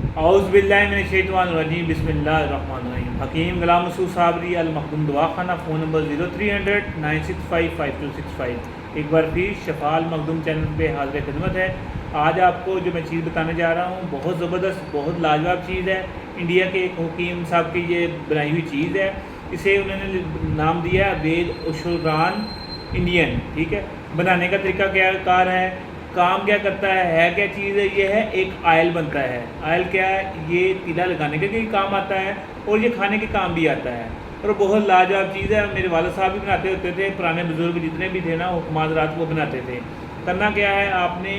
اعوذ باللہ من الشیطان الرجیم، بسم اللہ الرحمن الرحیم۔ حکیم غلام مسعود صابری المخدوم دواخانہ، فون نمبر 0300-965-5265۔ ایک بار پھر شفا المخدوم چینل پہ حاضر خدمت ہے۔ آج آپ کو جو میں چیز بتانے جا رہا ہوں بہت زبردست، بہت لاجواب چیز ہے۔ انڈیا کے ایک حکیم صاحب کی یہ بنائی ہوئی چیز ہے۔ اسے انہوں نے نام دیا ہے وید اشوران انڈین، ٹھیک ہے۔ بنانے کا طریقہ کیا کار ہے، کام کیا کرتا ہے کیا چیز ہے، یہ ہے ایک آئل بنتا ہے۔ آئل کیا ہے، یہ تیلا لگانے کے بھی کام آتا ہے اور یہ کھانے کے کام بھی آتا ہے، اور بہت لاجواب چیز ہے۔ میرے والد صاحب بھی بناتے ہوتے تھے، پرانے بزرگ جتنے بھی تھے نا حکمات رات وہ بناتے تھے۔ کرنا کیا ہے، آپ نے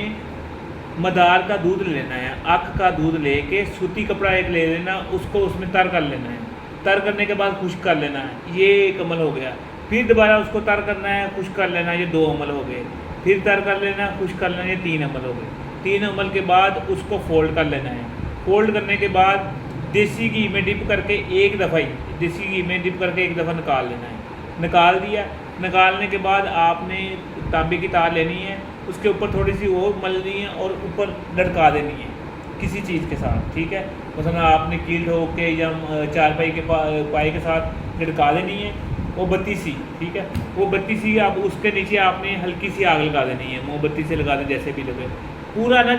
مدار کا دودھ لے لینا ہے، اکھ کا دودھ لے کے سوتی کپڑا ایک لے لینا، اس کو اس میں تر کر لینا ہے۔ تر کرنے کے بعد خشک کر لینا ہے، یہ ایک عمل ہو گیا۔ پھر دوبارہ اس کو تر کرنا ہے، خشک کر لینا، یہ 2 عمل ہو گئے۔ پھر تر کر لینا، خشک کر لینا، یہ 3 عمل ہو گئے۔ 3 عمل کے بعد اس کو فولڈ کر لینا ہے۔ فولڈ کرنے کے بعد دیسی گھی میں ڈپ کر کے ایک دفعہ نکال لینا ہے۔ نکال دیا، نکالنے کے بعد آپ نے تانبے کی تار لینی ہے، اس کے اوپر تھوڑی سی اور ملنی ہے اور اوپر لٹکا دینی ہے کسی چیز کے ساتھ، ٹھیک ہے۔ مثلا آپ نے کیل ٹھوک کے یا چارپائی کے پائے کے ساتھ لٹکا دینی ہے، وہ بتی سی، ٹھیک ہے۔ وہ بتی سی اب اس کے نیچے آپ نے ہلکی سی آگ لگا دینی ہے، موم بتی سے لگا دیں جیسے بھی لگے، پورا نا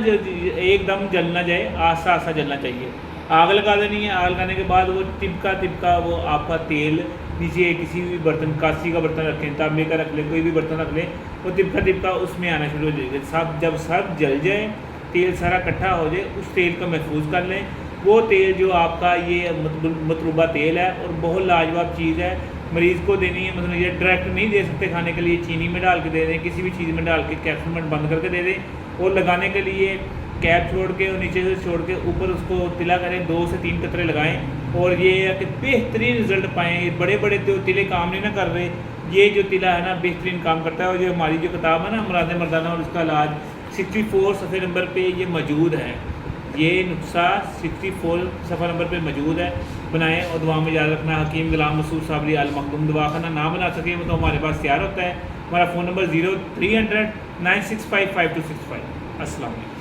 ایک دم جل نہ جائے، آہستہ آہستہ جلنا چاہیے۔ آگ لگا دینی ہے، آگ لگانے کے بعد وہ ٹپکا وہ آپ کا تیل نیچے کسی بھی برتن، کاسی کا برتن رکھیں، تانبے کا رکھ لیں، کوئی بھی برتن رکھ لیں، وہ ٹپکا اس میں آنا شروع ہو جائے گا۔ جب سب جل جائے، تیل سارا اکٹھا ہو جائے، اس تیل کو محفوظ کر لیں۔ وہ تیل جو آپ کا یہ مطلوبہ تیل ہے اور بہت لاجواب چیز ہے، مریض کو دینی ہے۔ مثلا یہ ڈائریکٹ نہیں دے سکتے کھانے کے لیے، چینی میں ڈال کے دے دیں، کسی بھی چیز میں ڈال کے کیپسول میں بند کر کے دے دیں، اور لگانے کے لیے کیپ چھوڑ کے اور نیچے سے چھوڑ کے اوپر اس کو تلا کریں، 2 سے 3 قطرے لگائیں، اور یہ ہے کہ بہترین رزلٹ پائیں۔ بڑے بڑے تلے کام نہیں نہ کر رہے، یہ جو تلا ہے نا بہترین کام کرتا ہے۔ اور جو ہماری جو کتاب ہے نا امراض مردانہ اور اس کا علاج، 64 صفحے نمبر پہ یہ موجود ہے، یہ نسخہ 64 صفحہ نمبر پہ موجود ہے۔ بنائیں اور دعا میں یاد رکھنا۔ حکیم غلام مسعود صابری المخدوم دواخانہ، نہ بنا سکے وہ تو ہمارے پاس تیار ہوتا ہے۔ ہمارا فون نمبر 0300-965-5265۔ السلام علیکم۔